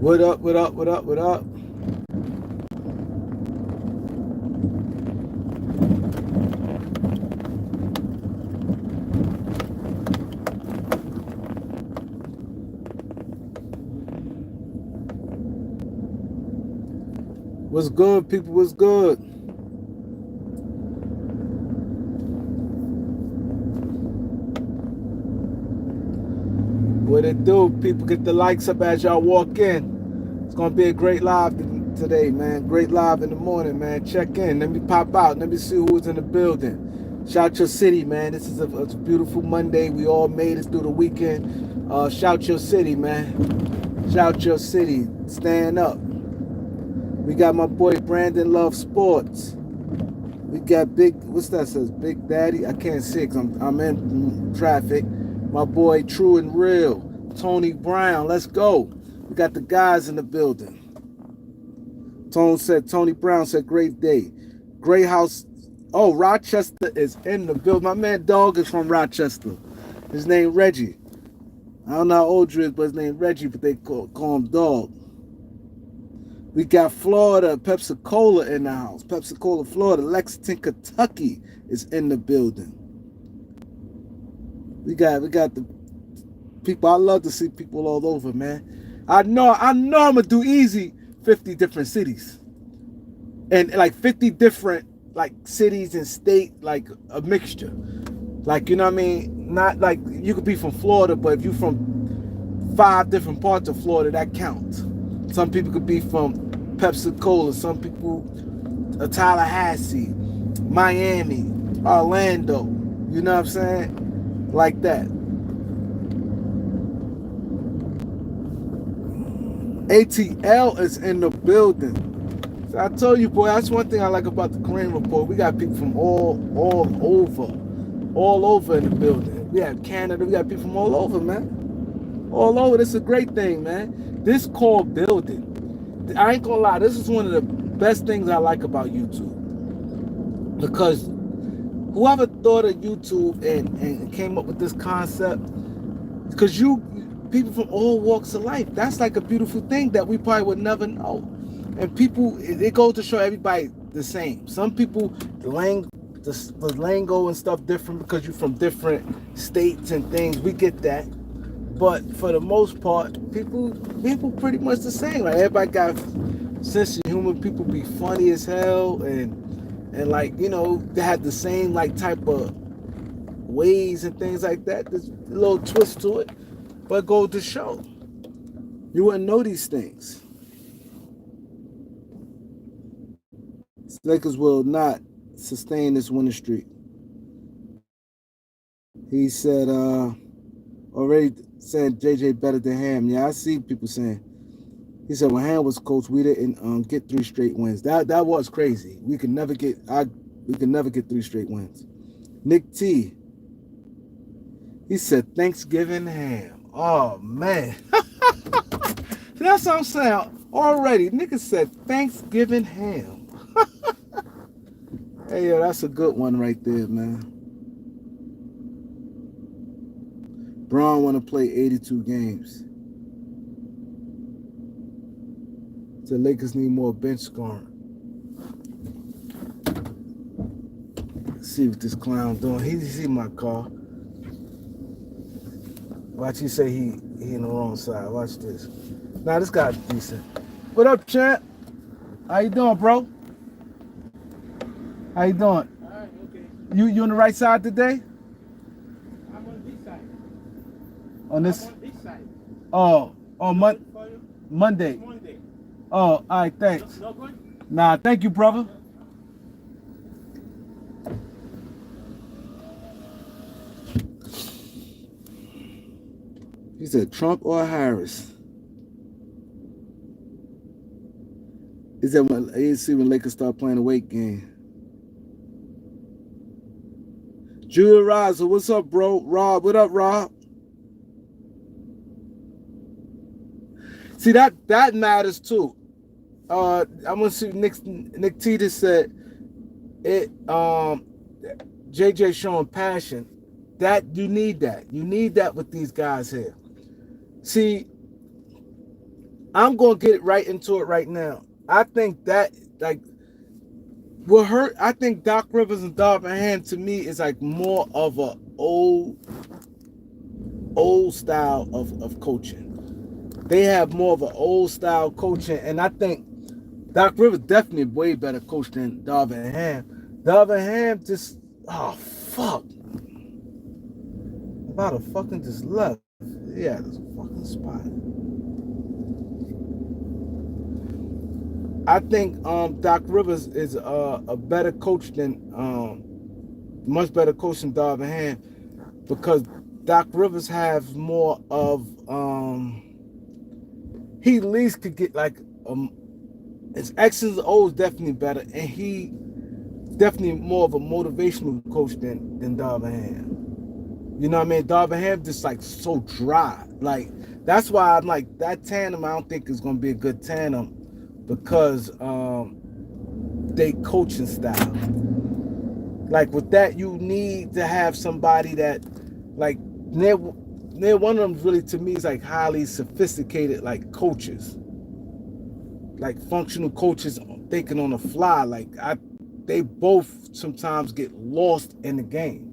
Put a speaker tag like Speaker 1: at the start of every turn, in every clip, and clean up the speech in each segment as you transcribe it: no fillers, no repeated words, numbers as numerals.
Speaker 1: What up, what up, what up, what up? What's good, people? What's good? What it do? People get the likes up as y'all walk in. It's gonna be a great live today, man. Great live in the morning, man. Check in. Let me pop out. Let me see who's in the building. Shout your city, man. This is a beautiful Monday. We all made it through the weekend. Shout your city, man. Shout your city. Stand up. We got my boy Brandon Love Sports. We got Big, what's that says? Big Daddy? I can't see because I'm in traffic. My boy True and Real. Tony Brown. Let's go. We got the guys in the building. Tony Brown said, great day. Great house. Oh, Rochester is in the building. My man Dog is from Rochester. His name Reggie. I don't know how old you is, but his name Reggie, but they call him Dog. We got Florida, Pepsi Cola in the house. Pepsi Cola, Florida. Lexington, Kentucky is in the building. We got the people. I love to see people all over, man. I know I'm gonna do easy 50 different cities. And like 50 different like cities and state, like a mixture. Like, you know what I mean? Not like you could be from Florida, but if you're from 5 different parts of Florida, that counts. Some people could be from Pepsi Cola, some people Tallahassee, Miami, Orlando. You know what I'm saying? Like that. ATL is in the building. So I told you, boy, that's one thing I like about the Korean Report. We got people from all over in the building. We have Canada, we got people from all over, man. All over. This is a great thing, man. This called building. I ain't gonna lie, this is one of the best things I like about YouTube. Because whoever thought of YouTube and came up with this concept, because people from all walks of life, that's like a beautiful thing that we probably would never know. And people, it goes to show everybody the same. Some people, the lingo and stuff different because you're from different states and things. We get that. But for the most part, people pretty much the same. Like everybody got sense of humor. People be funny as hell and like, you know, they had the same like type of ways and things like that. There's a little twist to it, but go to show you wouldn't know these things. Lakers will not sustain this winning streak. He said, already saying JJ better than Ham. Yeah, I see people saying. He said when Ham was coach, we didn't get 3 straight wins. That was crazy. We could never get 3 straight wins. Nick T. He said Thanksgiving ham. Oh man. That's what I'm saying. Already. Nigga said Thanksgiving ham. Hey, yo, that's a good one right there, man. Braun want to play 82 games. The Lakers need more bench scoring. Let's see what this clown doing. He see my car. Watch, he say he in the wrong side. Watch this. Nah, this guy's decent. What up, champ? How you doing, bro? How you doing?
Speaker 2: All right, okay.
Speaker 1: You on the right side today?
Speaker 2: I'm on this side.
Speaker 1: On this?
Speaker 2: I'm on this side.
Speaker 1: Oh, on
Speaker 2: For
Speaker 1: Monday.
Speaker 2: Monday.
Speaker 1: Oh, all right, thanks.
Speaker 2: No good?
Speaker 1: Nah, thank you, brother. He said Trump or Harris. He said when when Lakers start playing a weight game. Julia Riser, what's up, bro? Rob, what up, Rob? See that matters too. I'm gonna see Nick Tita said it. JJ showing passion. That you need that. You need that with these guys here. See, I'm gonna get right into it right now. I think that like what hurt. I think Doc Rivers and Darvin Ham to me is like more of a old style of coaching. They have more of an old style coaching, and I think Doc Rivers definitely a way better coach than Darvin Ham. Darvin Ham just fuck. About to fucking just left. Yeah, this fucking spot. I think Doc Rivers is a better coach than much better coach than Darvin Ham because Doc Rivers has more of he at least could get like his X's and O's definitely better, and he definitely more of a motivational coach than Darvin Ham. You know what I mean? Darvin Ham just like so dry. Like that's why I'm like that tandem. I don't think is gonna be a good tandem because they coaching style. Like with that, you need to have somebody that like near one of them really to me is like highly sophisticated like coaches, like functional coaches thinking on the fly. Like they both sometimes get lost in the game.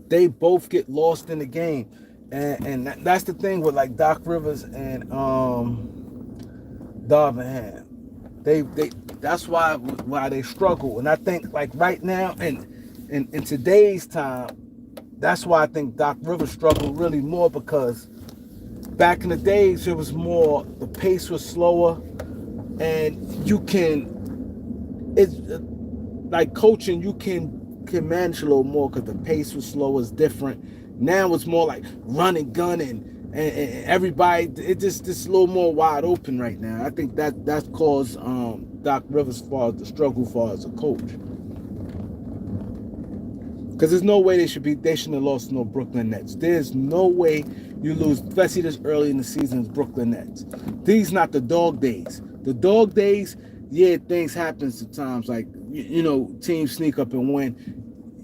Speaker 1: They both get lost in the game, and that's the thing with like Doc Rivers and Darvin Ham. They that's why they struggle, and I think like right now and in today's time, that's why I think Doc Rivers struggled really more because back in the days it was more the pace was slower, and you can it's like coaching you can manage a little more because the pace was slower, it's different. Now it's more like run and gun and everybody it just a little more wide open right now. I think that's caused Doc Rivers far as the struggle far as a coach. Because there's no way they shouldn't have lost to no Brooklyn Nets. There's no way you lose, especially this early in the season, as Brooklyn Nets. These not the dog days. The dog days, yeah, things happen sometimes. Like teams sneak up and win.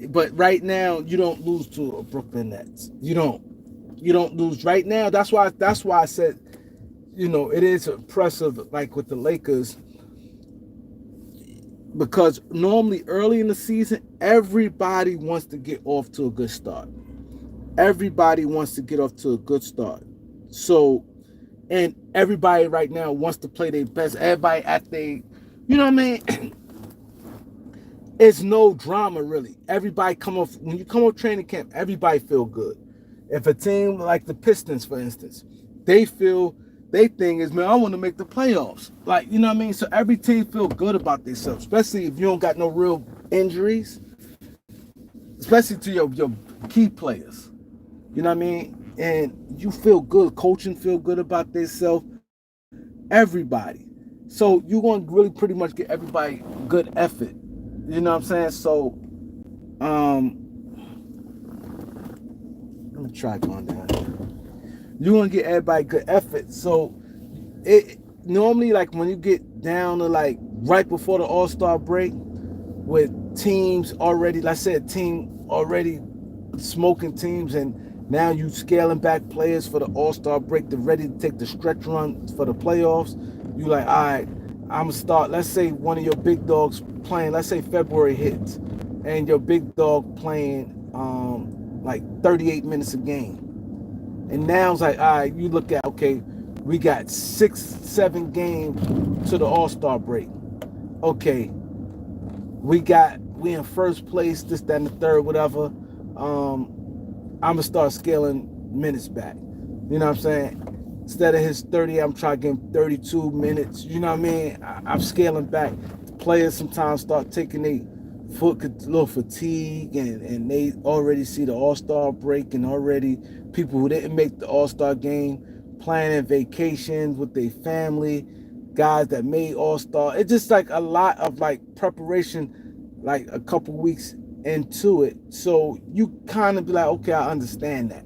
Speaker 1: But right now, you don't lose to a Brooklyn Nets. You don't lose right now. That's why I said, it is impressive. Like with the Lakers. Because normally early in the season, everybody wants to get off to a good start. Everybody wants to get off to a good start. So, and everybody right now wants to play their best. Everybody at you know what I mean? It's no drama really. Everybody when you come off training camp, everybody feel good. If a team like the Pistons, for instance, they thing is, man, I want to make the playoffs. Like, you know what I mean? So every team feel good about themselves, especially if you don't got no real injuries, especially to your key players. You know what I mean? And you feel good. Coaching feel good about themselves. Everybody. So you're going to really pretty much get everybody good effort. You know what I'm saying? So, let me try going down. You're going to get everybody good effort. So it normally like when you get down to like right before the All-Star break with teams already, like I said, team already smoking teams, and now you scaling back players for the All-Star break. They're ready to take the stretch run for the playoffs. You like, all right, I'm going to start. Let's say one of your big dogs playing, let's say February hits, and your big dog playing like 38 minutes a game. And now it's like, all right, you look at, okay, we got 6-7 games to the All-Star break. Okay, we in first place, this, that, and the third, whatever. I'm going to start scaling minutes back. You know what I'm saying? Instead of his 30, I'm trying to give him 32 minutes. You know what I mean? I'm scaling back. Players sometimes start taking a little fatigue, and they already see the All-Star break, and already people who didn't make the All-Star game planning vacations with their family, guys that made All-Star. It's just like a lot of like preparation, like a couple weeks into it. So you kind of be like, okay, I understand that.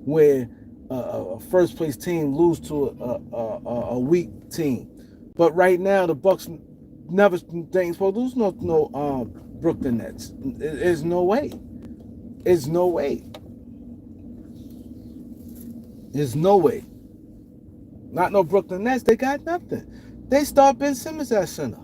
Speaker 1: Where a first place team lose to a weak team. But right now the Bucks never they ain't supposed to lose no Brooklyn Nets. There's no way. There's no way. There's no way. Not no Brooklyn Nets. They got nothing. They start Ben Simmons at center.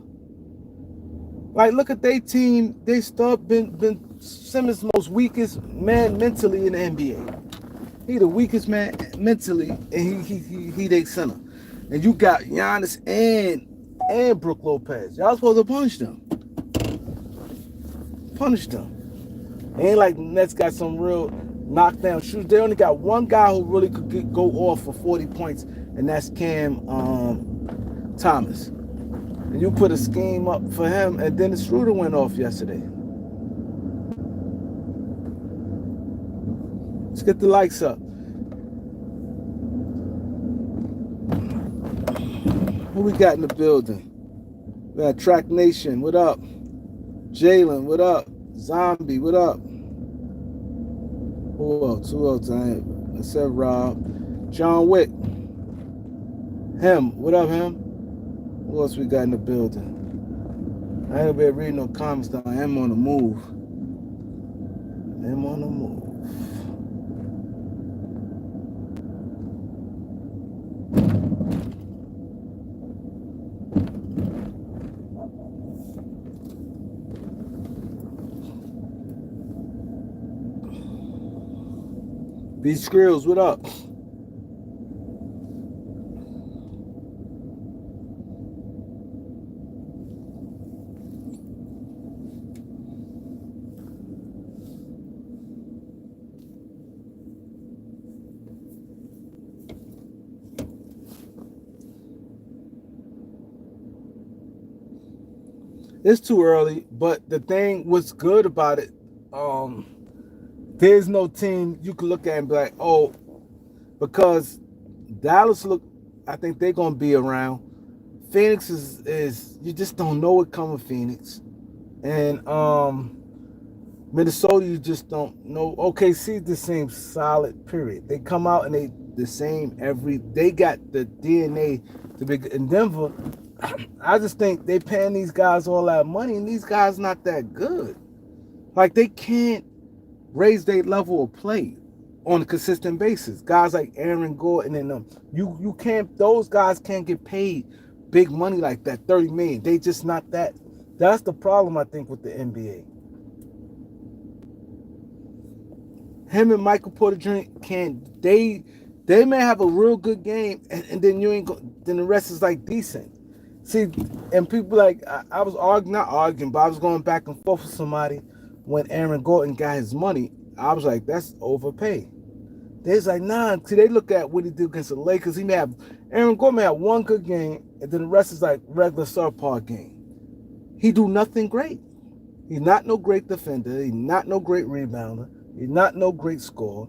Speaker 1: Like, look at their team. They start Ben Simmons, most weakest man mentally in the NBA. He the weakest man mentally, and he they center. And you got Giannis and Brook Lopez. Y'all supposed to punish them. Punish them. Ain't like the Nets got some real knockdown shooters. They only got one guy who really could go off for 40 points, and that's Cam Thomas. And you put a scheme up for him, and then the Schroeder went off yesterday. Let's get the lights up. Who we got in the building? We got Track Nation, what up? Jalen, what up? Zombie, what up? Who else? I said Rob. John Wick. Him, what up, him? Who else we got in the building? I ain't gonna be reading no comments though. I am on the move. B Skrills, what up? It's too early, but the thing, what's good about it, there's no team you can look at and be like, oh, because Dallas I think they're gonna be around. Phoenix is you just don't know what comes with Phoenix, and Minnesota you just don't know. OKC the same solid period. They come out and they the same they got the DNA to be in Denver. I just think they paying these guys all that money, and these guys not that good. Like, they can't raise their level of play on a consistent basis. Guys like Aaron Gordon and them, you can't. Those guys can't get paid big money like that, $30 million. They just not that. That's the problem I think with the NBA. Him and Michael Porter Jr. can't. They may have a real good game, and then you ain't. Then the rest is like decent. See, and people like, I was not arguing, but I was going back and forth with somebody when Aaron Gordon got his money. I was like, that's overpay. They's like, nah. See, they look at what he did against the Lakers. Aaron Gordon may have one good game, and then the rest is like regular subpar game. He do nothing great. He's not no great defender. He's not no great rebounder. He's not no great scorer.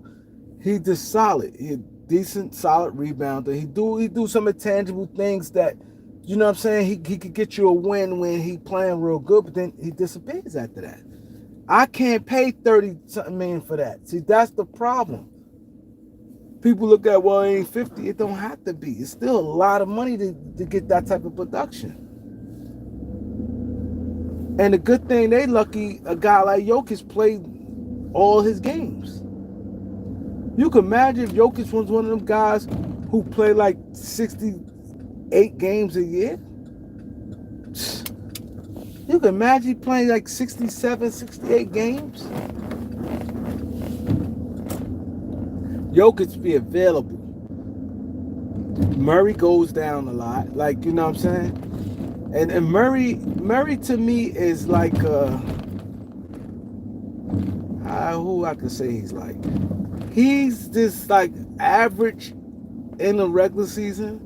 Speaker 1: He just solid. He a decent, solid rebounder. He do some intangible things that, you know what I'm saying? He could get you a win when he playing real good, but then he disappears after that. I can't pay 30-something million for that. See, that's the problem. People look at, well, it ain't 50. It don't have to be. It's still a lot of money to get that type of production. And the good thing, they lucky a guy like Jokic played all his games. You can imagine if Jokic was one of them guys who played like 68 games a year. You can imagine playing like 67, 68 games. Jokic be available. Murray goes down a lot. Like, you know what I'm saying? And Murray to me is like who I could say he's like. He's just like average in the regular season.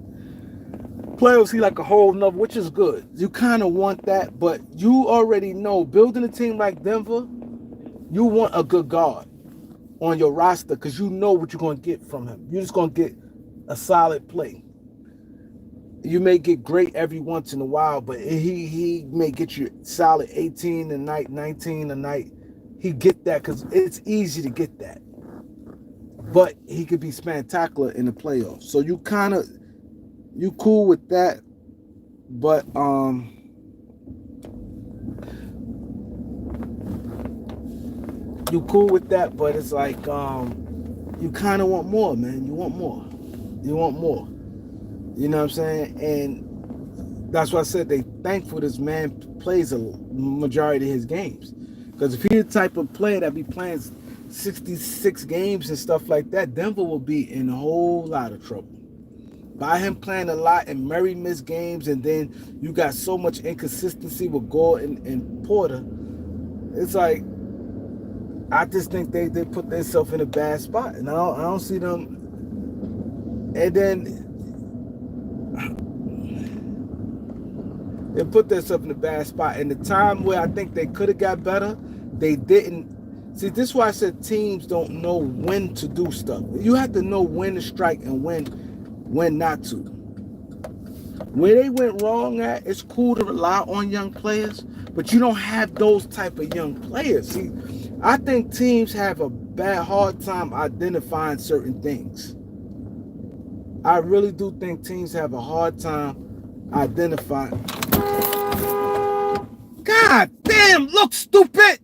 Speaker 1: Playoffs, he like a whole nother, which is good. You kind of want that, but you already know, building a team like Denver, you want a good guard on your roster because you know what you're going to get from him. You're just going to get a solid play. You may get great every once in a while, but he may get you solid 18 a night, 19 a night. He get that because it's easy to get that. but he could be spectacular in the playoffs. So you cool with that, but you cool with that, but it's like you kind of want more, man. You want more. You want more. You know what I'm saying? And that's why I said they thankful this man plays a majority of his games. Because if he's the type of player that be playing 66 games and stuff like that, Denver will be in a whole lot of trouble. By him playing a lot and Murray missed games, and then you got so much inconsistency with Gordon and Porter, it's like I just think they put themselves in a bad spot, and I don't see them. And then they put themselves in a bad spot. And the time where I think they could have got better, they didn't. See, this is why I said teams don't know when to do stuff. You have to know when to strike and when not to. Where they went wrong at, it's cool to rely on young players, but you don't have those type of young players. See, I think teams have a hard time identifying certain things. I really do think teams have a hard time identifying. God damn, look, stupid!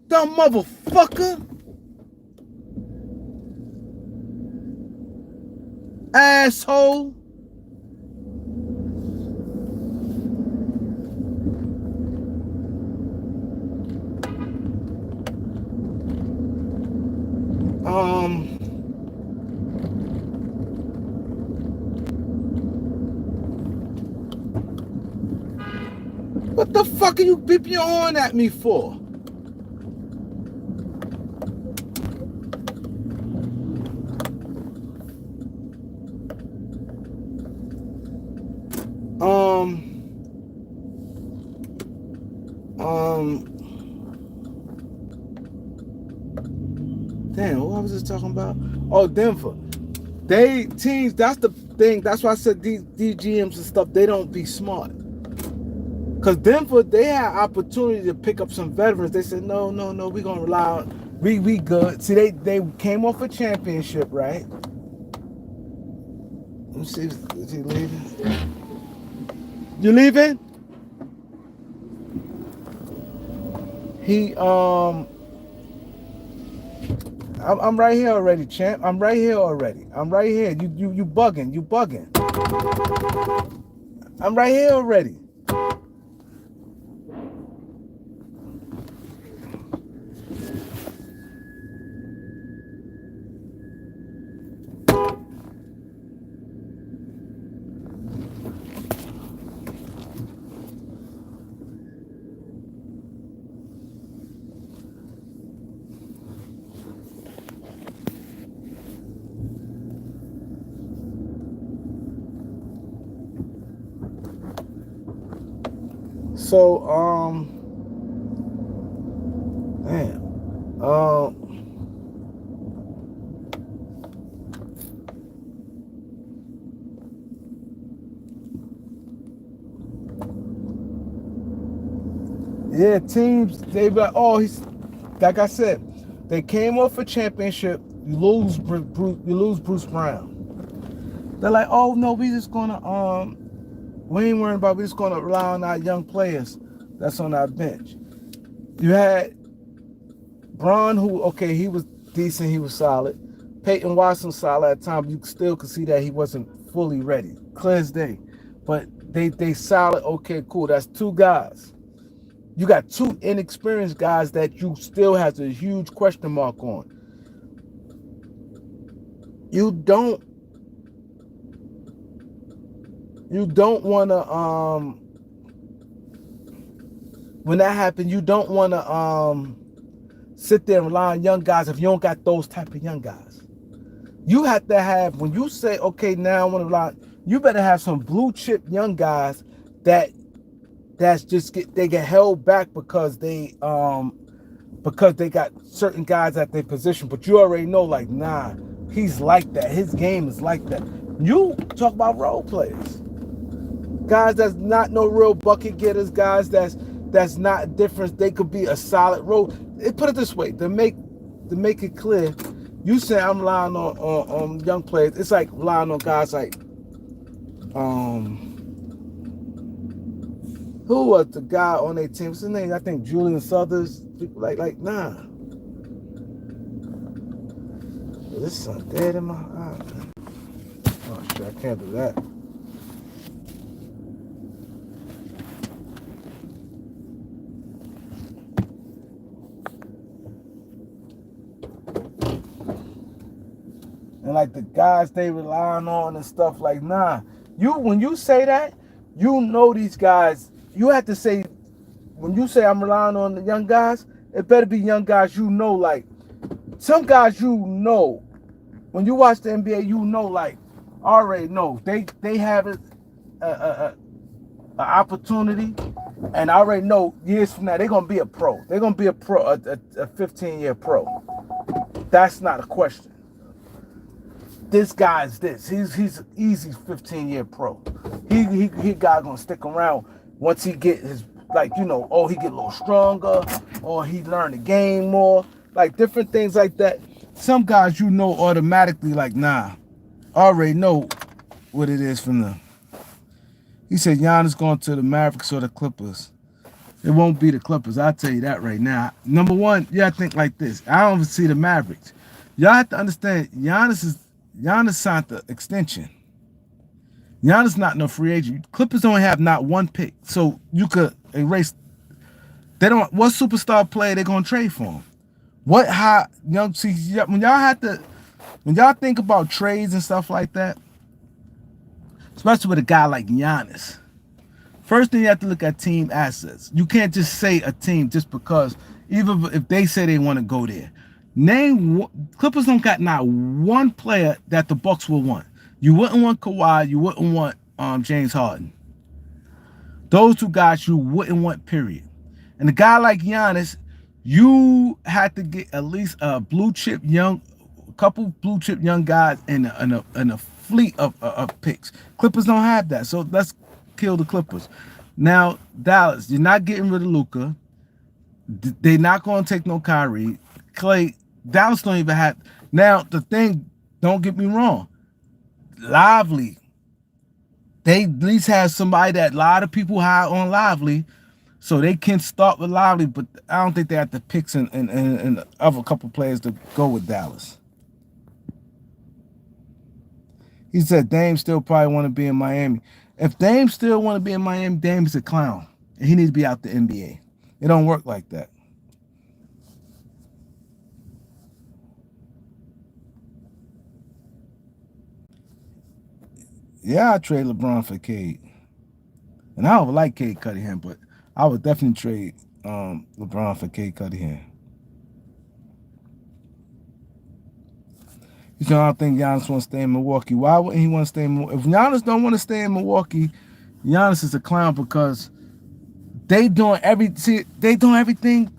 Speaker 1: Dumb motherfucker! Asshole! What the fuck are you beeping your horn at me for? Damn, what was I talking about? Oh, Denver. Teams, that's the thing. That's why I said these GMs and stuff, they don't be smart. Because Denver, they had opportunity to pick up some veterans. They said, no, we're going to rely on, we good. See, they came off a championship, right? Let me see, is he leaving? You leaving? I'm right here already, champ. I'm right here already. I'm right here. You bugging. You bugging. I'm right here already. So, yeah, teams, they be like, oh, he's, like I said, they came off a championship, you lose Bruce Brown. They're like, oh, no, we just gonna, we ain't worrying about, we're just gonna rely on our young players that's on our bench. You had Braun, who, okay, he was decent, he was solid. Peyton Watson solid at times. You still could see that he wasn't fully ready, clear as day. But they solid, okay, cool. That's two guys. You got two inexperienced guys that you still have a huge question mark on. You don't want to, when that happens, you don't want to sit there and rely on young guys if you don't got those type of young guys. You have to have, when you say, okay, now I want to rely, you better have some blue chip young guys that's just they get held back because they got certain guys at their position, but you already know, like, nah, he's like that. His game is like that. You talk about role players. Guys that's not no real bucket getters, guys that's not different. They could be a solid role. Put it this way, to make it clear, You say I'm relying on young players. It's like relying on guys like um who was the guy on their team? What's his name? I think Julian Southers. Like nah. This sun dead in my eye. Oh shit, I can't do that. And like the guys they relying on and stuff, like nah. You when you say that, you know these guys. You have to say when you say I'm relying on the young guys, it better be young guys you know. Like some guys you know, when you watch the NBA, you know like already know they have a opportunity, and I already know years from now they're gonna be a pro. They're gonna be a pro, a 15-year pro. That's not a question. This guy's this. He's easy 15-year pro. He guy gonna stick around once he get his like oh he get a little stronger or he learn the game more, like different things like that. Some guys you know automatically like nah, I already know what it is from them. He said Giannis going to the Mavericks or the Clippers. It won't be the Clippers. I'll tell you that right now. Number one, you gotta think like this. I don't even see the Mavericks. Y'all have to understand Giannis signed the extension. Giannis not no free agent. Clippers don't have not one pick. So you could erase they don't what superstar player they gonna trade for him. What high young see when y'all think about trades and stuff like that, especially with a guy like Giannis. First thing you have to look at team assets. You can't just say a team just because, even if they say they want to go there. Clippers don't got not one player that the Bucks will want. You wouldn't want Kawhi. You wouldn't want James Harden. Those two guys you wouldn't want. Period. And a guy like Giannis, you had to get at least a couple blue chip young guys and a fleet of picks. Clippers don't have that, so let's kill the Clippers. Now Dallas, you're not getting rid of Luka. They're not going to take no Kyrie. Clay, Dallas don't even have. Now the thing, don't get me wrong. Lively, they at least have somebody that a lot of people hire on Lively, so they can start with Lively. But I don't think they have the picks and other couple players to go with Dallas. He said Dame still probably want to be in Miami. If Dame still want to be in Miami, Dame's a clown. And he needs to be out the NBA. It don't work like that. Yeah, I trade LeBron for Cade. And I don't like Cade Cunningham, but I would definitely trade LeBron for Cade Cunningham. You know, I don't think Giannis wants to stay in Milwaukee. Why wouldn't he want to stay in Milwaukee? If Giannis don't want to stay in Milwaukee, Giannis is a clown because they doing everything.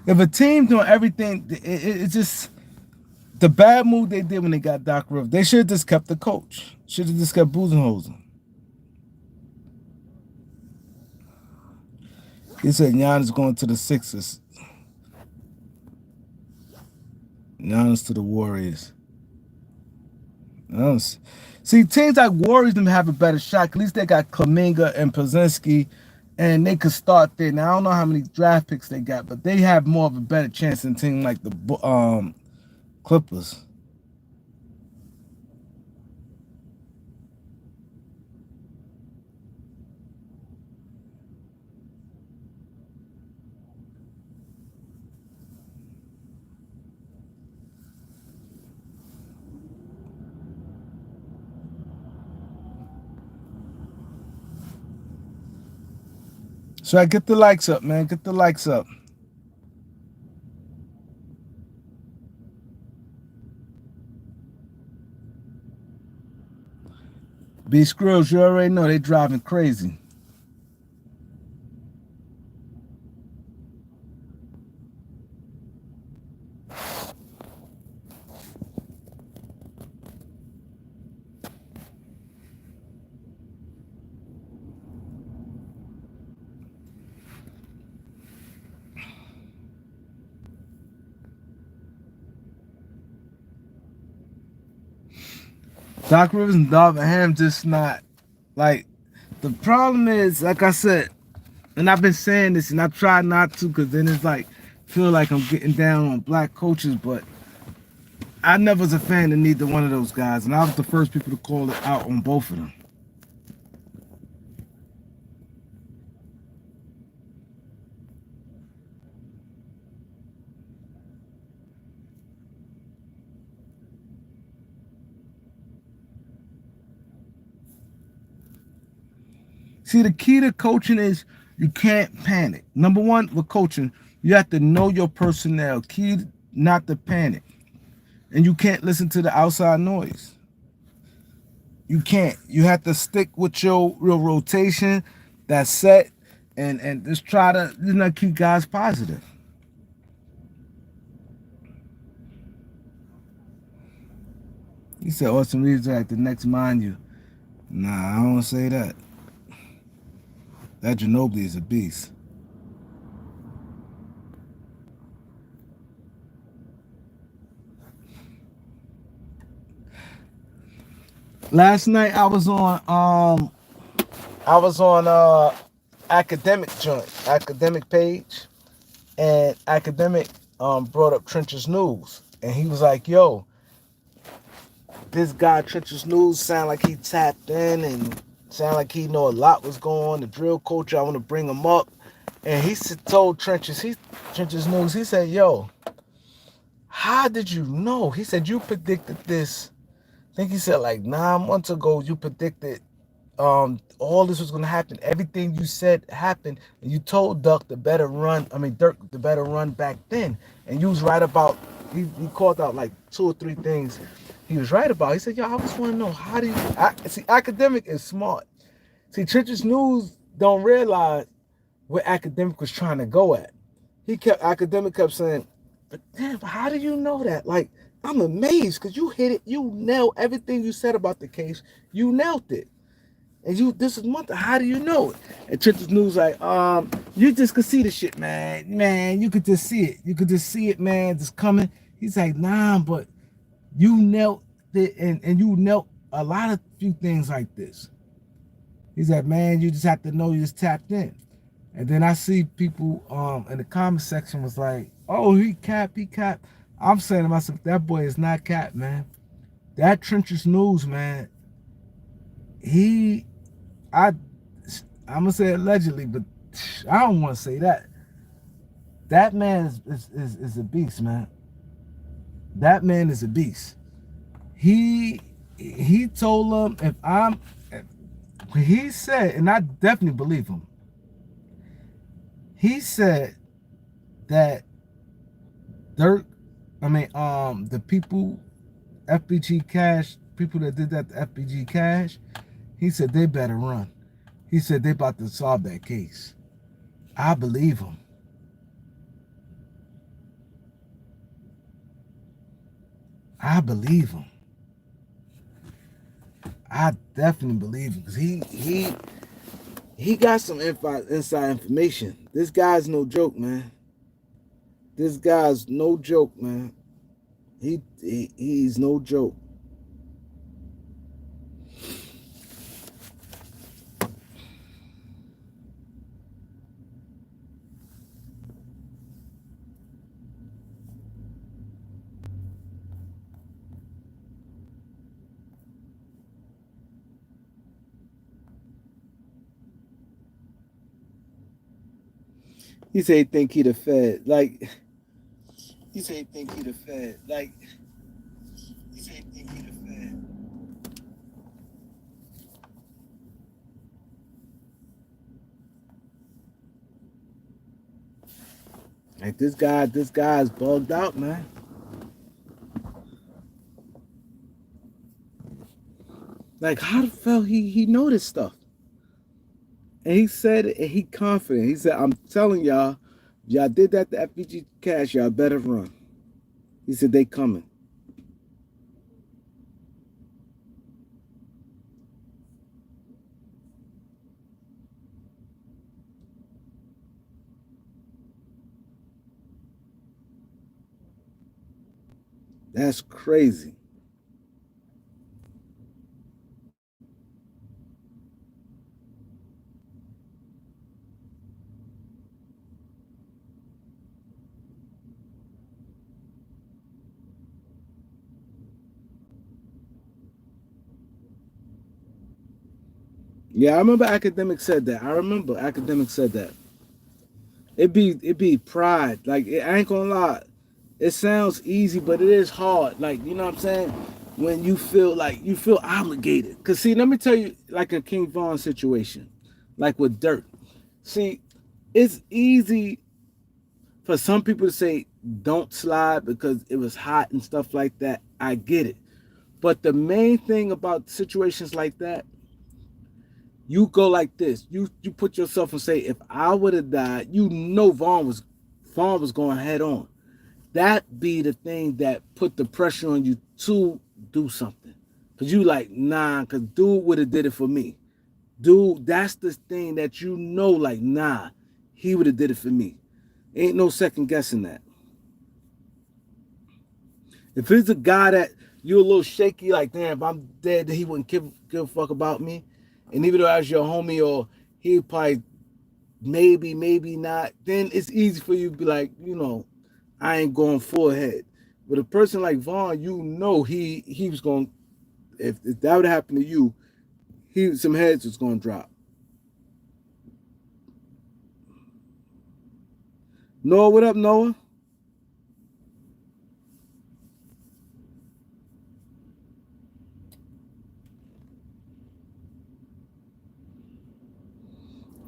Speaker 1: If a team doing everything, it's just the bad move they did when they got Doc Rivers. They should have just kept the coach. Should have just kept Budenholzer. He said Giannis going to the Sixers. Giannis to the Warriors. See, teams like Warriors them have a better shot. At least they got Kuminga and Pozinski, and they could start there. Now I don't know how many draft picks they got, but they have more of a better chance than team like the Clippers. So I get the likes up, man. Get the likes up. B Skrills, you already know they driving crazy. Doc Rivers and Darvin Ham just not like the problem is, like I said, and I've been saying this and I try not to because then it's like feel like I'm getting down on black coaches, but I never was a fan of neither one of those guys, and I was the first people to call it out on both of them. See, the key to coaching is you can't panic. Number one, with coaching, you have to know your personnel. Key not to panic. And you can't listen to the outside noise. You can't. You have to stick with your rotation that's set and just try to keep guys positive. He said Austin Reeves like the next mind you. Nah, I don't say that. That Ginobili is a beast. Last night I was on academic joint, academic page, and academic brought up Trench's News. And he was like, yo, this guy Trench's News sound like he tapped in and sound like he know a lot was going on. The drill coach, I want to bring him up. And he told Trench's News, he said, yo, how did you know? He said, you predicted this. I think he said like 9 months ago, you predicted all this was gonna happen. Everything you said happened, and you told Dirk the better run back then. And you was right about he called out like 2 or 3 things he was right about. He said, yo, I just want to know how do you see academic is smart. See, Church's News don't realize where academic was trying to go at. Academic kept saying, but damn, how do you know that? Like, I'm amazed because you hit it, you nailed everything you said about the case, you nailed it. And this is month. How do you know it? And Trenton's News like, you just could see the shit, man. Man, you could just see it. You could just see it, man. It's coming. He's like, nah, but you knelt it, and you knelt a lot of few things like this. He's like, man, you just have to know you just tapped in. And then I see people in the comment section was like, oh, he capped. I'm saying to myself, that boy is not capped, man. That Trench's News, man. He I I'm gonna say allegedly, but I don't want to say that. That man is a beast, man. That man is a beast. He told him he said, and I definitely believe him. He said that Durk, the people, FBG Cash, people that did that to FBG Cash, he said they better run. He said they about to solve that case. I believe him. I believe him. I definitely believe him because he got some inside information. This guy's no joke, man. This guy's no joke, man. He's no joke. He say he think he the Fed. Like he say he think he the Fed. Like he say he think he the Fed. Like this guy's bugged out, man. Like how the hell he know this stuff? And he said it, and he confident. He said, I'm telling y'all, y'all did that to FBG Cash, y'all better run. He said they coming. That's crazy. Yeah, I remember academic said that. I remember academic said that. It be pride. Like I ain't gonna lie. It sounds easy, but it is hard. Like, you know what I'm saying? When you feel like you feel obligated. Cause see, let me tell you, like a King Von situation, like with Durk. See, it's easy for some people to say don't slide because it was hot and stuff like that. I get it. But the main thing about situations like that, you go like this. You put yourself and say, if I would have died, you know Vaughn was going head on. That be the thing that put the pressure on you to do something. Cause you like, nah, cause dude would have did it for me. Dude, that's the thing that you know, like, nah, he would have did it for me. Ain't no second guessing that. If it's a guy that you're a little shaky, like, damn, if I'm dead, he wouldn't give a fuck about me. And even though I was your homie, or he probably maybe not, then it's easy for you to be like, I ain't going full ahead. But a person like Vaughn, you know he was going, if that would happen to you, some heads was going to drop. Noah, what up, Noah?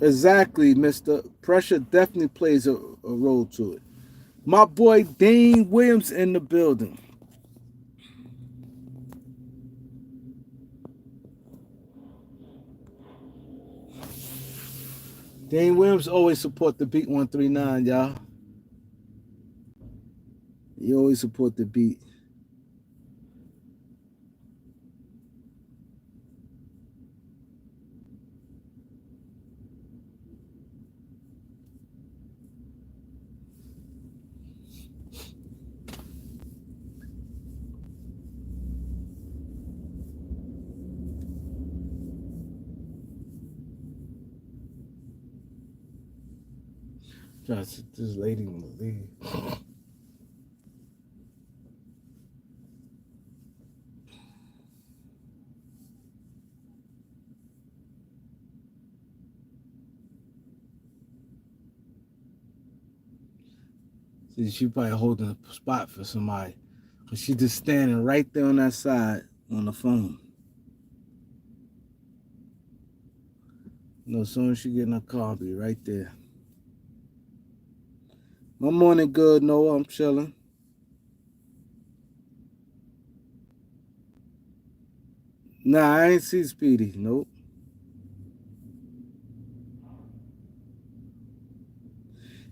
Speaker 1: Exactly, Mister. Pressure definitely plays a role to it. My boy Dane Williams in the building. Dane Williams always support the beat 139, y'all. He always support the beat. Trying to sit this lady in the lead. See, she probably holding a spot for somebody. Cause she just standing right there on that side on the phone. As soon as she get in her car, I'll be right there. My morning good, Noah. I'm chilling. Nah, I ain't see Speedy. Nope.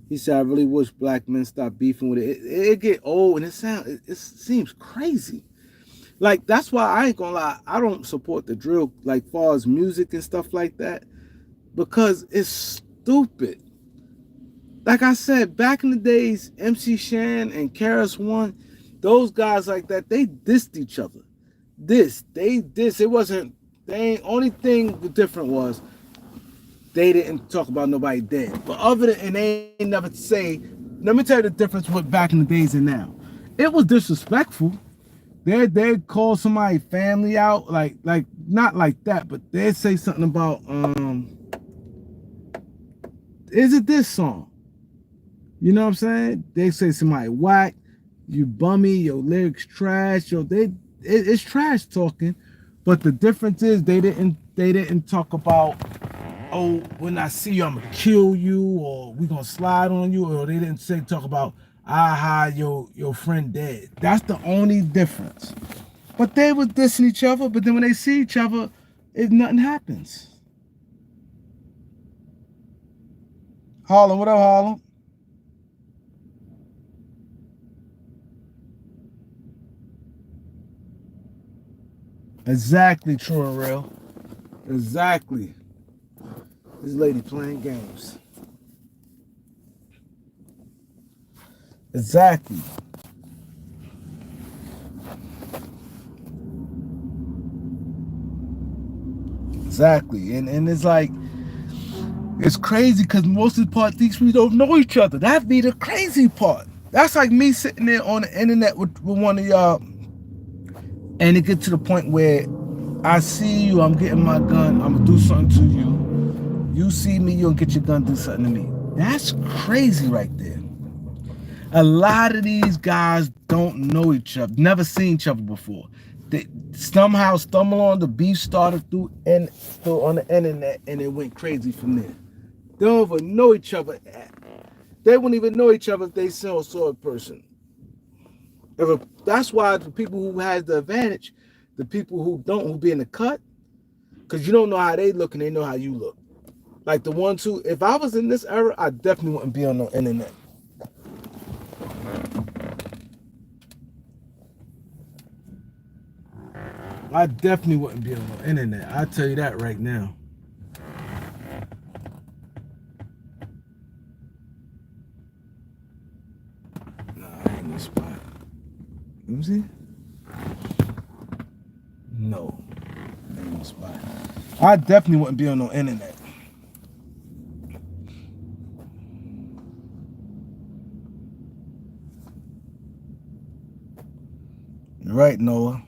Speaker 1: He said, "I really wish black men stop beefing with it. It get old and it seems crazy. Like that's why I ain't gonna lie. I don't support the drill like far as music and stuff like that because it's stupid. Like I said, back in the days, MC Shan and Karis One, those guys like that, they dissed each other. They diss. It wasn't. They ain't, only thing different was they didn't talk about nobody dead. But other than, and they ain't never say. Let me tell you the difference with back in the days and now. It was disrespectful. They'd call somebody family out, like not like that, but they'd say something about is it this song? You know what I'm saying? They say somebody whack, you bummy, your lyrics trash, it's trash talking. But the difference is they didn't talk about, oh, when I see you I'm gonna kill you, or we gonna slide on you, or they didn't talk about aha your friend dead. That's the only difference. But they was dissing each other, but then when they see each other, nothing happens. Harlem, what up, Harlem? Exactly, true and real. Exactly. This lady playing games. Exactly. Exactly. And it's like, it's crazy because most of the part these people don't know each other. That be the crazy part. That's like me sitting there on the internet with one of y'all, and it get to the point where I see you, I'm getting my gun, I'm gonna do something to you. You see me, you'll get your gun, do something to me. That's crazy right there. A lot of these guys don't know each other, never seen each other before. They somehow stumble on the beef started through on the internet, and it went crazy from there. They don't even know each other. They wouldn't even know each other if they saw a person. That's why the people who has the advantage, the people who don't, who be in the cut, because you don't know how they look and they know how you look. Like the ones who, if I was in this era, I definitely wouldn't be on the internet. I definitely wouldn't be on the internet. I tell you that right now. Nah, I ain't gonna spot. Let me see. No, I ain't gonna spot. I definitely wouldn't be on no internet. Right, Noah.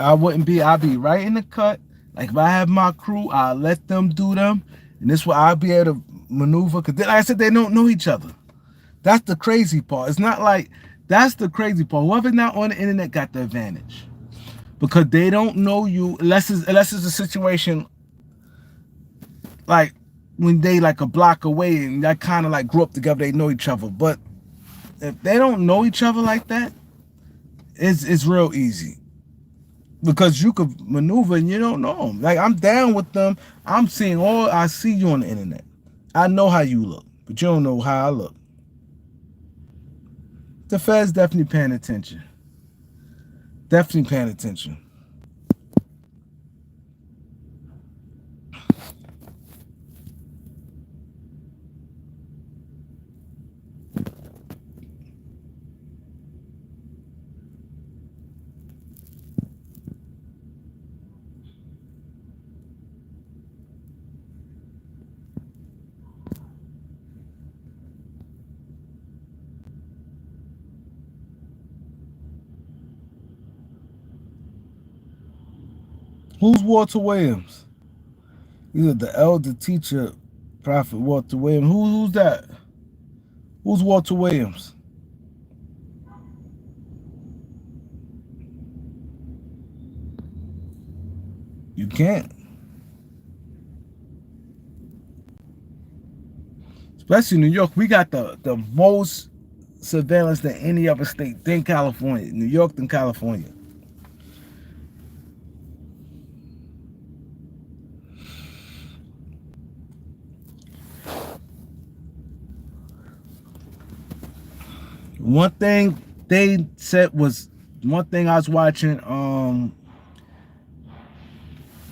Speaker 1: I wouldn't be. I'd be right in the cut. Like if I have my crew, I'll let them do them, and this way I'll be able to maneuver. Cause like I said, they don't know each other. That's the crazy part. It's not like that's the crazy part. Whoever's not on the internet got the advantage because they don't know you unless it's a situation like when they like a block away and they kind of like grew up together. They know each other, but if they don't know each other like that, it's real easy. Because you could maneuver and you don't know them. Like I'm down with them. I'm seeing I see you on the internet. I know how you look, but you don't know how I look. The Fed's definitely paying attention. Definitely paying attention. Who's Walter Williams? Either the elder teacher, Prophet Walter Williams. Who's that? Who's Walter Williams? You can't. Especially New York, we got the most surveillance than any other state than California. New York than California. One thing they said was one thing I was watching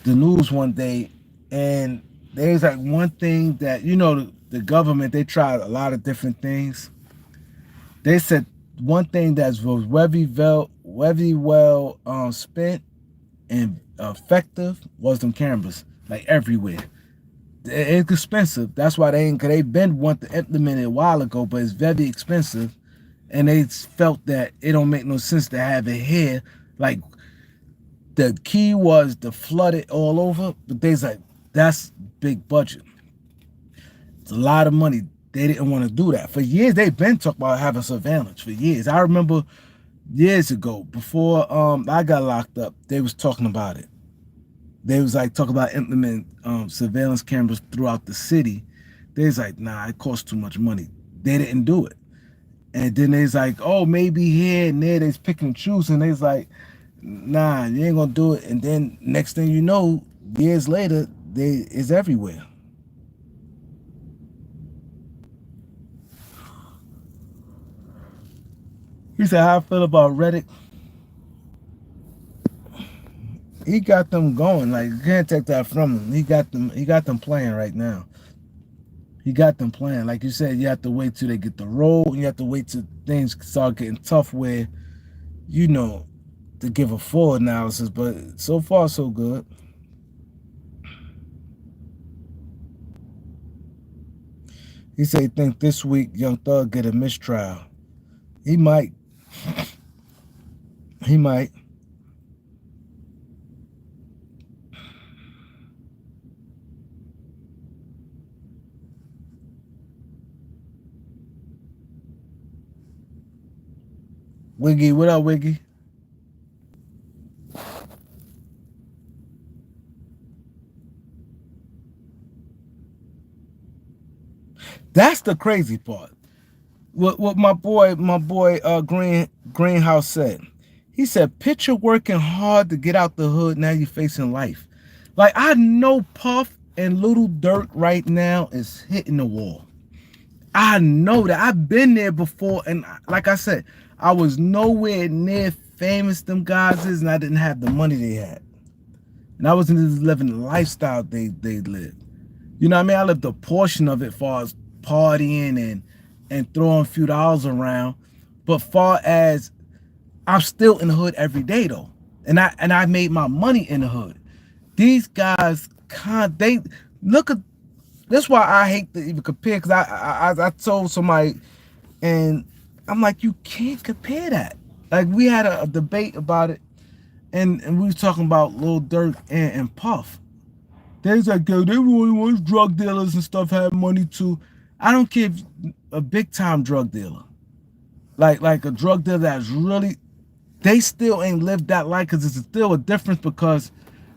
Speaker 1: the news one day, and there's like one thing that the government, they tried a lot of different things. They said one thing that was very well spent and effective was them cameras, like everywhere. It's expensive. That's why they've been want to implement it a while ago, but it's very expensive. And they felt that it don't make no sense to have it here. Like the key was to flood it all over, but they's like, that's big budget. It's a lot of money. They didn't want to do that. For years, they've been talking about having surveillance for years. I remember years ago, before I got locked up, they was talking about it. They was like talking about implementing surveillance cameras throughout the city. They was like, nah, it costs too much money. They didn't do it. And then they's like, oh, maybe here and there, they's picking and choosing. They's like, nah, you ain't gonna do it. And then next thing you know, years later, it's everywhere. He said, how I feel about Reddit. He got them going. Like, you can't take that from him. He got them playing right now. He got them playing. Like you said, you have to wait till they get the roll. You have to wait till things start getting tough where, to give a full analysis. But so far, so good. He said he think this week Young Thug get a mistrial. He might. He might. Wiggy, what up, Wiggy? That's the crazy part. What my boy Greenhouse said. He said, picture working hard to get out the hood, now you're facing life. Like I know Puff and Little Durk right now is hitting the wall. I know that. I've been there before, and like I said, I was nowhere near famous them guys is, and I didn't have the money they had. And I wasn't just living the lifestyle they lived. You know what I mean? I lived a portion of it far as partying and throwing a few dollars around. But far as I'm still in the hood every day though. And I made my money in the hood. These guys can't they look at that's why I hate to even compare because I told somebody and I'm like, you can't compare that. Like we had a debate about it and we was talking about Lil Durk and Puff. There's like, yo, everyone wants drug dealers and stuff have money too. I don't care if a big time drug dealer, like a drug dealer that's really, they still ain't lived that life because it's still a difference because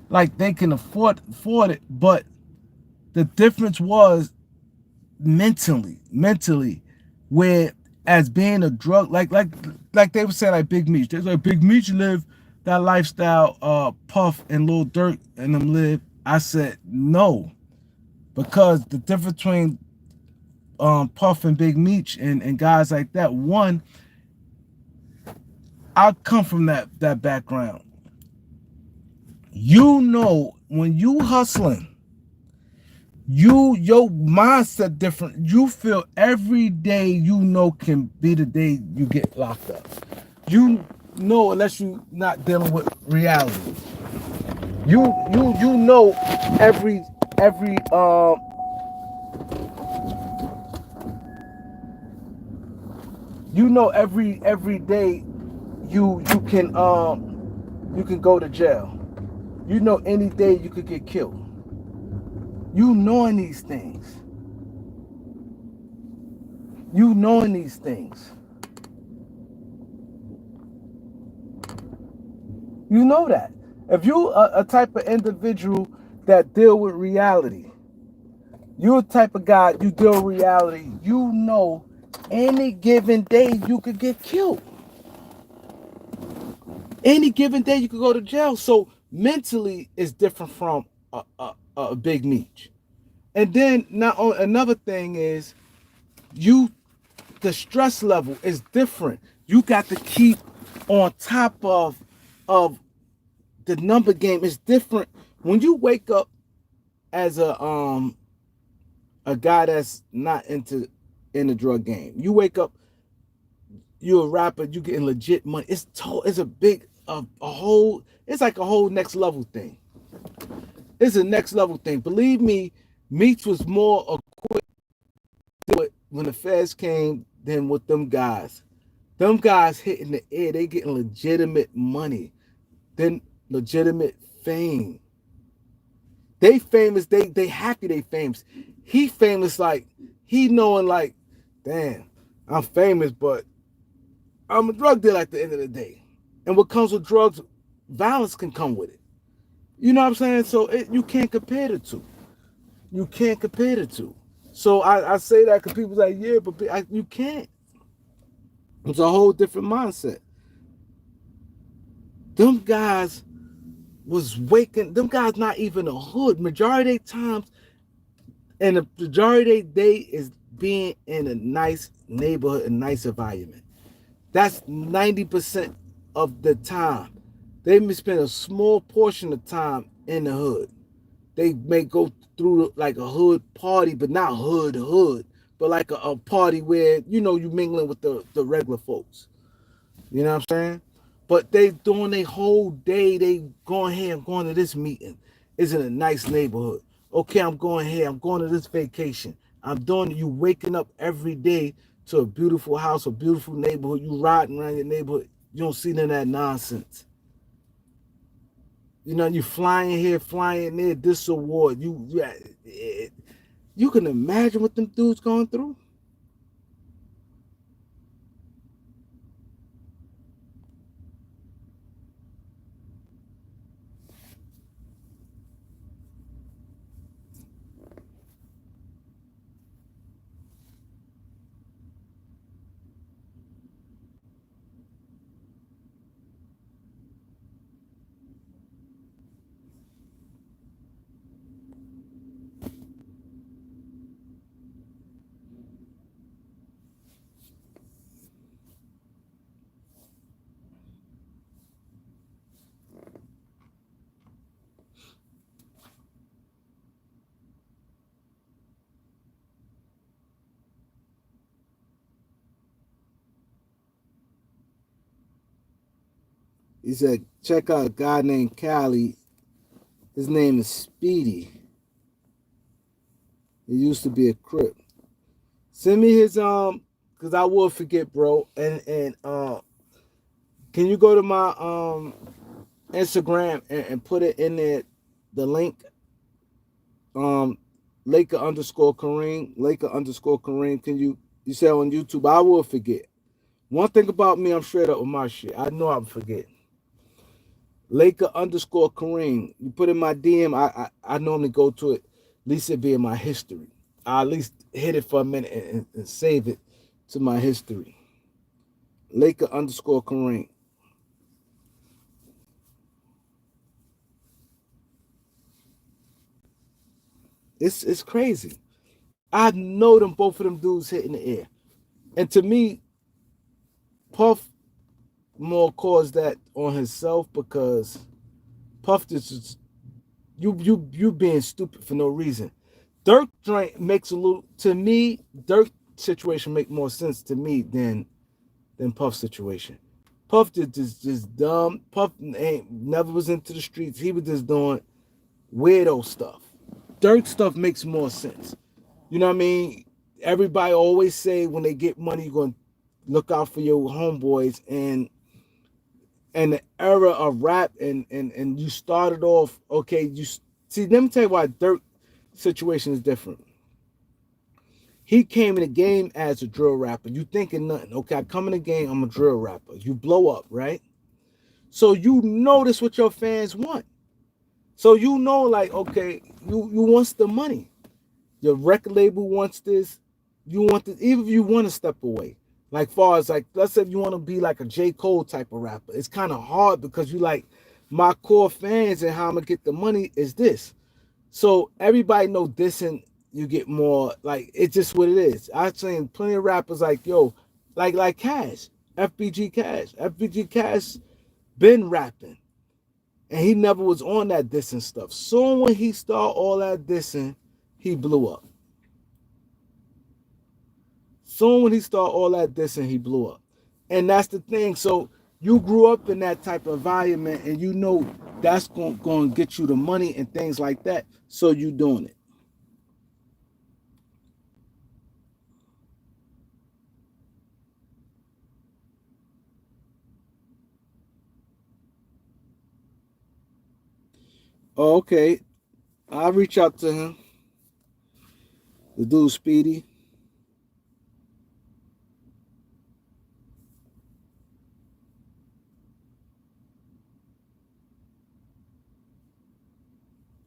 Speaker 1: like they can afford it, but the difference was mentally, where as being a drug like they would say like Big Meech, they like Big Meech live that lifestyle. Puff and Lil Durk and them live. I said no, because the difference between Puff and Big Meech and guys like that. One, I come from that background. You know, when you hustling, your mindset different. You feel every day you know can be the day you get locked up. You know, unless you not dealing with reality. You know every you know every day you can go to jail. You know any day you could get killed. You knowing these things. You knowing these things. You know that. If you a type of individual that deal with reality, you're a type of guy, you deal with reality, you know any given day you could get killed. Any given day you could go to jail. So mentally it's different from a Big Meech. And then now another thing is you the stress level is different. You got to keep on top of the number game. It's different when you wake up as a guy that's not in the drug game. You wake up, you're a rapper, you getting legit money. It's a big a whole. It's like a whole next level thing. It's a next level thing. Believe me, Meats was more equipped to do it when the feds came than with them guys. Them guys hitting the air, they getting legitimate money, then legitimate fame. They famous, they happy they famous. He famous like he knowing like, damn, I'm famous, but I'm a drug dealer at the end of the day. And what comes with drugs, violence can come with it. You know what I'm saying? So you can't compare the two. You can't compare the two. So I say that because people like, yeah, but you can't. It's a whole different mindset. Them guys was waking, them guys not even a hood. Majority of times, and the majority of day is being in a nice neighborhood, a nice environment. That's 90% of the time. They may spend a small portion of time in the hood. They may go through like a hood party, but not hood, but like a party where, you know, you mingling with the regular folks. You know what I'm saying? But they doing their whole day, they going here, I'm going to this meeting. It's in a nice neighborhood. Okay, I'm going here, I'm going to this vacation. I'm doing you waking up every day to a beautiful house, a beautiful neighborhood. You riding around your neighborhood. You don't see none of that nonsense. You know, you flying here, flying there, this award. You can imagine what them dudes going through. He said, check out a guy named Cali. His name is Speedy. He used to be a Crip. Send me his cause I will forget, bro. And can you go to my Instagram and put it in there, the link, um Laker underscore Kareem, Laker underscore Kareem. Can you say on YouTube? I will forget. One thing about me, I'm straight up with my shit. I know I'm forgetting. Laker underscore Kareem. You put in my DM, I normally go to it. At least it be in my history. I at least hit it for a minute and save it to my history. Laker underscore Kareem. It's crazy. I know them both of them dudes hitting the air. And to me, Puff more caused that on himself because Puff just you being stupid for no reason. Durk joint makes a little to me. Durk situation make more sense to me than Puff situation. Puff just dumb. Puff ain't never was into the streets. He was just doing weirdo stuff. Dirk stuff makes more sense. You know what I mean? Everybody always say when they get money, you're gonna look out for your homeboys and the era of rap and you started off okay. You see, let me tell you why Dirk situation is different. He came in the game as a drill rapper. You thinking nothing. Okay, I come in the game, I'm a drill rapper. You blow up, right? So you notice what your fans want. So you know, like, okay, you wants the money. Your record label wants this. You want this, even if you want to step away. Like far as like, let's say if you want to be like a J. Cole type of rapper, it's kind of hard because you like my core fans and how I'm gonna get the money is this. So everybody know this and you get more like it's just what it is. I've seen plenty of rappers like yo, like Cash, FBG Cash. FBG Cash been rapping. And he never was on that dissing stuff. Soon when he started all that dissing, he blew up. Soon when he started all that dissing, he blew up. And that's the thing. So you grew up in that type of environment and you know that's going to get you the money and things like that. So you doing it. Oh, okay. I'll reach out to him. The dude Speedy.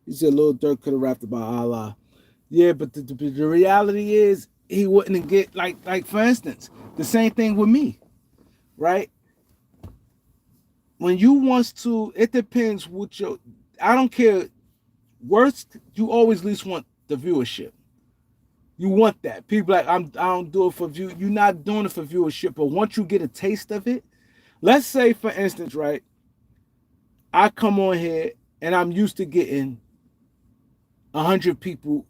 Speaker 1: He said Lil Durk could have rapped about Allah. Yeah, but the reality is he wouldn't get like for instance, the same thing with me, right? When you wants to, it depends what your. I don't care. Worst, you always at least want the viewership. You want that. People like I don't do it for view. You're not doing it for viewership, but once you get a taste of it, let's say for instance, right? I come on here and I'm used to getting 100 people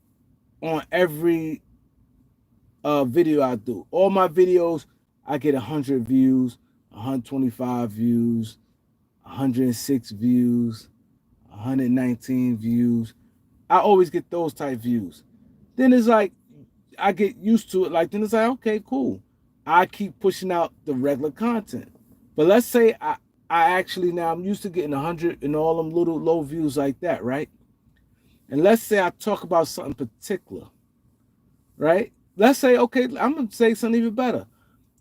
Speaker 1: on every video I do. All my videos, I get 100 views, 125 views, 106 views, 119 views. I always get those type views. Then it's like I get used to it. Like then it's like okay, cool. I keep pushing out the regular content. But let's say I actually now I'm used to getting 100 and all them little low views like that, right? And let's say I talk about something particular, right? Let's say okay, I'm gonna say something even better.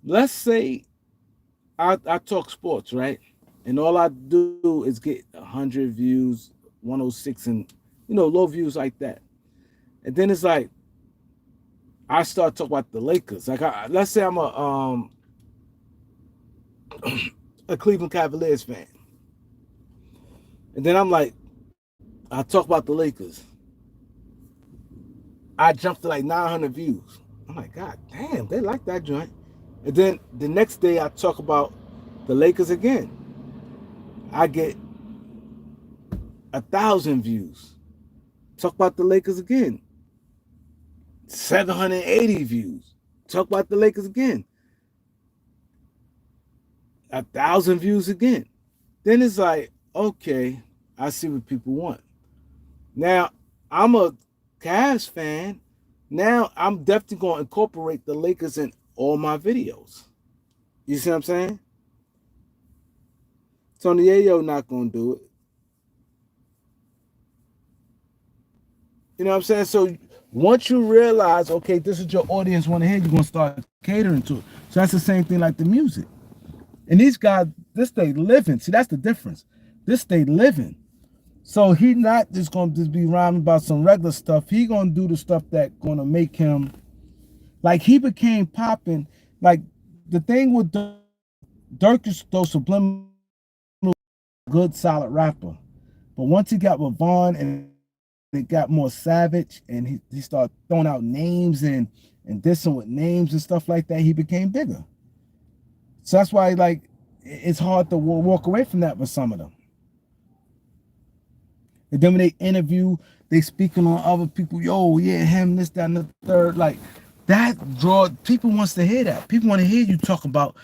Speaker 1: Let's say I talk sports, right? And all I do is get 100 views, 106, and low views like that. And then it's like I start talking about the Lakers. Like let's say I'm a Cleveland Cavaliers fan, and then I'm like I talk about the Lakers. I jump to like 900 views. I'm like, God damn, they like that joint. And then the next day I talk about the Lakers again. I get 1,000 views. Talk about the Lakers again. 780 views. Talk about the Lakers again. 1,000 views again. Then it's like, okay, I see what people want. Now, I'm a Cavs fan. Now, I'm definitely going to incorporate the Lakers in all my videos. You see what I'm saying? Tony Yayo not going to do it. You know what I'm saying? So once you realize, okay, this is your audience want to hear, you're going to start catering to it. So that's the same thing like the music. And these guys, this they living. See, that's the difference. This they living. So he not just gonna just be rhyming about some regular stuff. He gonna do the stuff that gonna make him like he became popping. Like the thing with Durk is those subliminal, good, solid rapper. But once he got with Vaughn and it got more savage, and he started throwing out names and dissing with names and stuff like that, he became bigger. So that's why like it's hard to walk away from that with some of them. And then when they interview, they speaking on other people. Yo, yeah, him, this, that, and the third. Like that draw people wants to hear that. People want to hear you talk about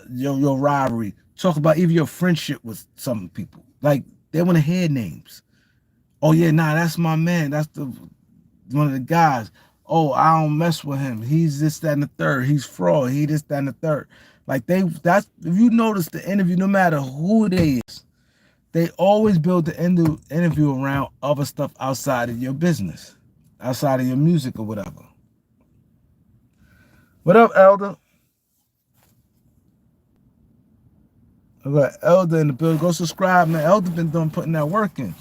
Speaker 1: your rivalry, talk about even your friendship with some people. Like they want to hear names. Oh yeah, nah, that's my man. That's the one of the guys. Oh, I don't mess with him. He's this, that, and the third. He's fraud. He this, that, and the third. Like that's if you notice the interview, no matter who it is, they always build the interview around other stuff outside of your business, outside of your music or whatever. What up, Elder? I got Elder in the building. Go subscribe, man. Elder been doing putting that work in.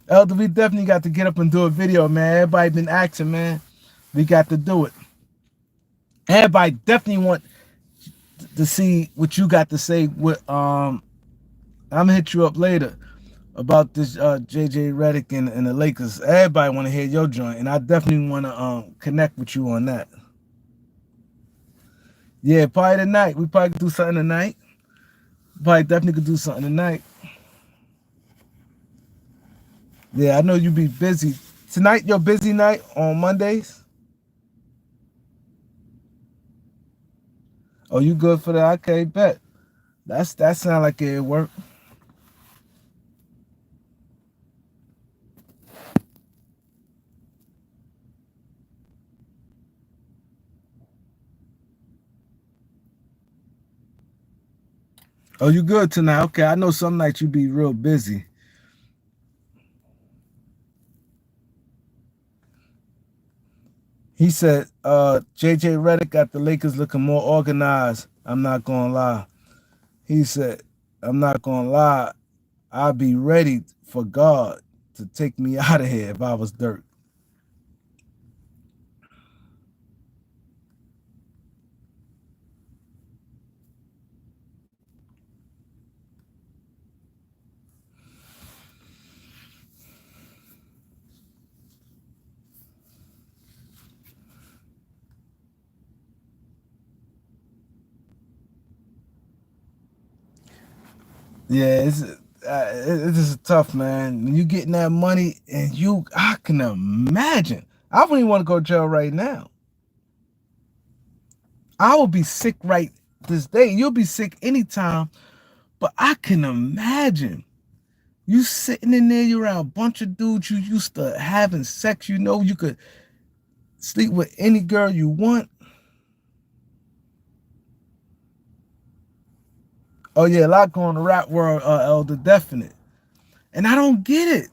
Speaker 1: Elder, we definitely got to get up and do a video, man. Everybody been asking, man. We got to do it. Everybody definitely want to see what you got to say. With I'm gonna hit you up later about this JJ Redick and the Lakers. Everybody want to hear your joint, and I definitely want to connect with you on that. Yeah, probably tonight. We probably could do something tonight. Probably definitely could do something tonight. Yeah, I know you be busy. Tonight, your busy night on Mondays? Oh, you good for that? Okay, bet. That sound like it work. Oh, you good tonight? Okay, I know some nights you be real busy. He said, JJ Redick got the Lakers looking more organized. I'm not gonna lie. He said, I'm not gonna lie. I'd be ready for God to take me out of here if I was Durk. Yeah, it's just tough, man. When you getting that money and I can imagine. I wouldn't even want to go to jail right now. I would be sick right this day. You'll be sick anytime, but I can imagine you sitting in there, you're around a bunch of dudes you used to having sex. You know you could sleep with any girl you want. Oh yeah, a lot going on in the rap world, Elder, definite. And I don't get it.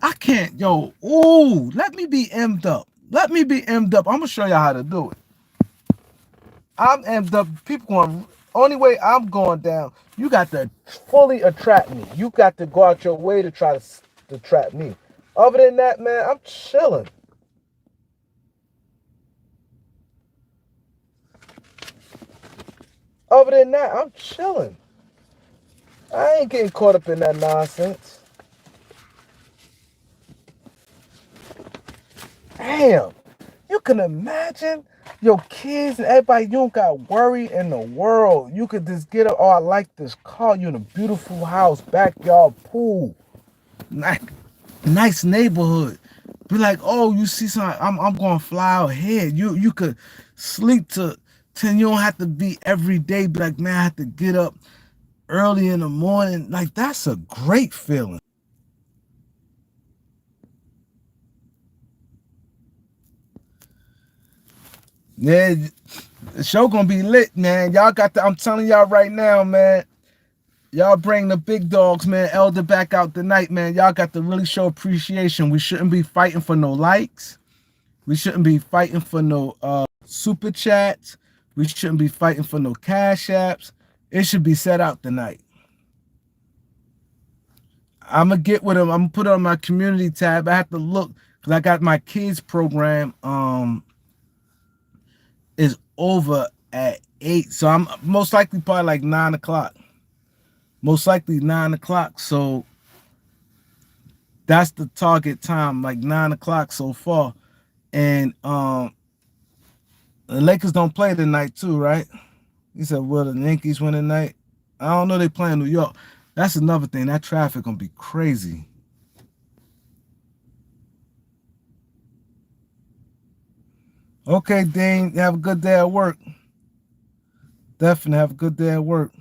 Speaker 1: I can't, yo, ooh, let me be M'd up. Let me be M'd up. I'm gonna show y'all how to do it. I'm M'd up. People going, only way I'm going down, you got to fully attract me. You got to go out your way to try to trap me. Other than that, man, I'm chilling. Other than that, I'm chilling. I ain't getting caught up in that nonsense. Damn. You can imagine your kids and everybody, you don't got worry in the world. You could just get up, oh, I like this car. You in a beautiful house, backyard, pool. Nice neighborhood. Be like, oh, you see something, I'm gonna fly out here. You could sleep to 10. You don't have to be every day. Be like, man, I have to get up. early in the morning. Like, that's a great feeling. Yeah, the show gonna be lit, man. Y'all got the. I'm telling y'all right now, man. Y'all bring the big dogs, man. Elder back out tonight, man. Y'all got to really show appreciation. We shouldn't be fighting for no likes. We shouldn't be fighting for no super chats. We shouldn't be fighting for no cash apps. It should be set out tonight. I'm gonna get with them. I'm gonna put it on my community tab. I have to look because I got my kids program is over at 8. So I'm most likely probably like 9 o'clock. Most likely 9 o'clock. So that's the target time, like 9 o'clock so far. And the Lakers don't play tonight too, right? He said, "Well, the Yankees win tonight." I don't know. They play in New York. That's another thing. That traffic gonna be crazy. Okay, Dean. Have a good day at work. Definitely have a good day at work.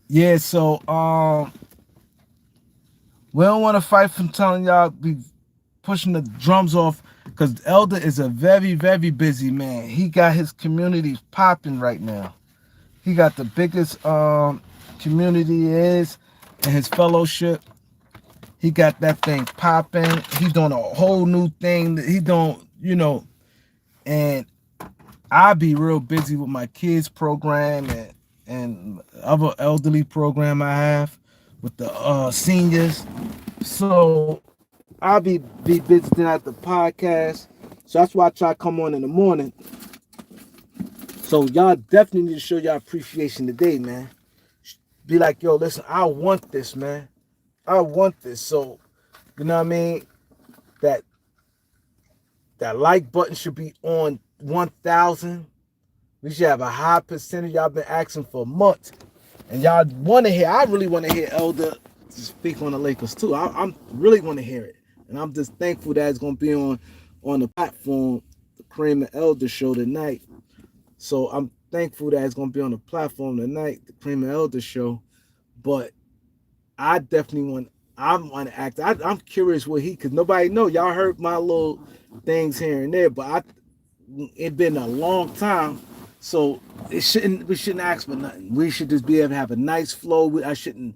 Speaker 1: Yeah. So we don't want to fight from telling y'all be pushing the drums off because Elder is a very, very busy man. He got his community popping right now. He got the biggest community is and his fellowship. He got that thing popping. He's doing a whole new thing that he don't, and I be real busy with my kids program and other elderly program I have with the seniors. So I'll be busy at the podcast. So that's why I try to come on in the morning. So y'all definitely need to show y'all appreciation today, man. Be like, yo, listen, I want this, man. I want this. So, you know what I mean? That that like button should be on 1,000. We should have a high percentage. Y'all been asking for months. And y'all want to hear, I really want to hear Elder speak on the Lakers too. I'm really want to hear it. And I'm just thankful that it's going to be on the platform, the Cream and Elder show tonight. So I'm thankful that it's going to be on the platform tonight, the Cream and Elder show. But I definitely want to act. I'm curious what because nobody know. Y'all heard my little things here and there, but it been a long time, so we shouldn't ask for nothing. We should just be able to have a nice flow. I shouldn't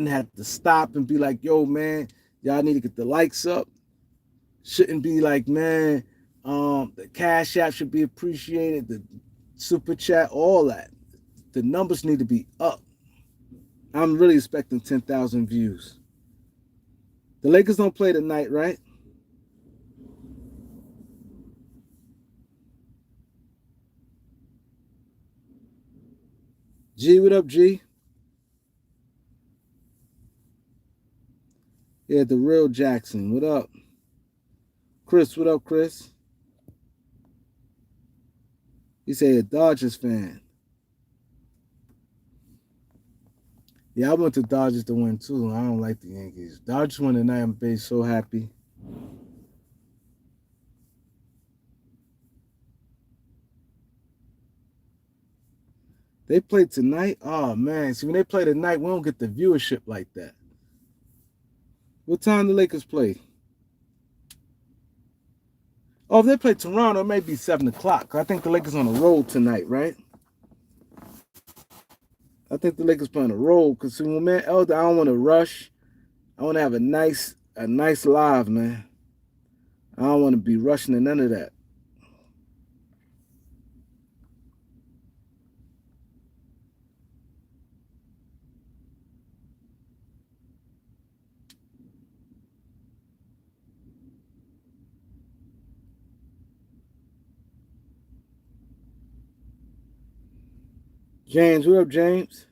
Speaker 1: have to stop and be like, yo, man, y'all need to get the likes up. Shouldn't be like, man, the cash app should be appreciated, the super chat, all that. The numbers need to be up. I'm really expecting 10,000 views. The Lakers don't play tonight, right? G, what up, G? Yeah, the real Jackson. What up? Chris, what up, Chris? He said a Dodgers fan. Yeah, I want the Dodgers to win too. I don't like the Yankees. Dodgers won tonight. I'm be so happy. They play tonight. Oh man, see when they play tonight, we don't get the viewership like that. What time the Lakers play? Oh, if they play Toronto, it may be 7 o'clock. I think the Lakers on the road tonight, right? I think the Lakers play on the road because man, Elder, I don't want to rush. I want to have a nice live, man. I don't want to be rushing to none of that. James, what up, James?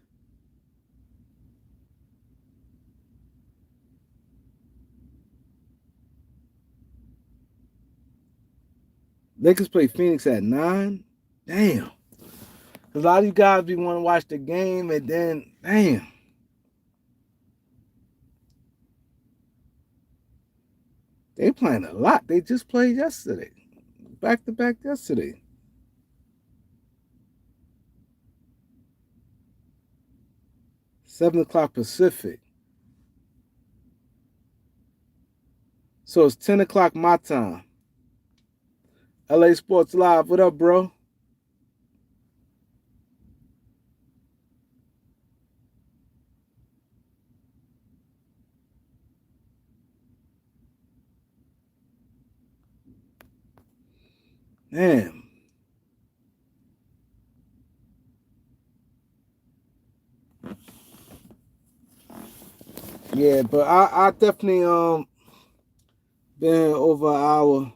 Speaker 1: Lakers play Phoenix at 9. Damn. A lot of you guys be want to watch the game and then, damn. They playing a lot. They just played yesterday. Back to back yesterday. 7 o'clock Pacific. So it's 10 o'clock my time. LA Sports Live. What up, bro? Damn. Yeah, but I definitely been over an hour.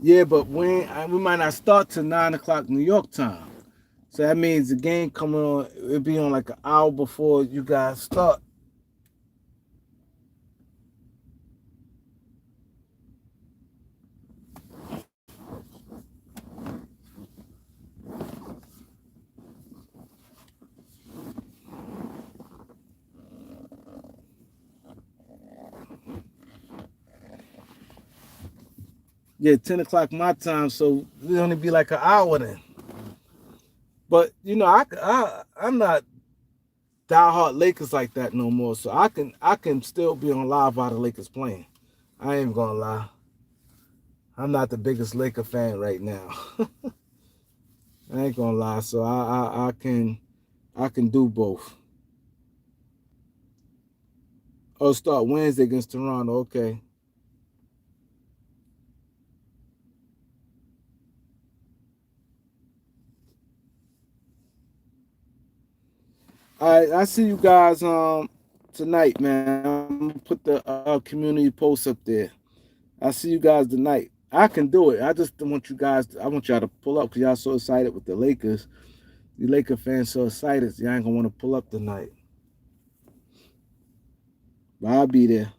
Speaker 1: Yeah, but we might not start till 9 o'clock New York time. So that means the game coming on. It'll be on like an hour before you guys start. Yeah, 10 o'clock my time. So it'll only be like an hour then. But I'm not diehard Lakers like that no more. So I can still be on live while the Lakers playing. I ain't gonna lie. I'm not the biggest Laker fan right now. I ain't gonna lie. So I can do both. Oh, start Wednesday against Toronto. Okay. All right. I see you guys tonight, man. I'm gonna put the community post up there. I see you guys tonight. I can do it. I just don't want you guys. I want y'all to pull up because y'all so excited with the Lakers. You Laker fans so excited. Y'all ain't gonna want to pull up tonight. But I'll be there.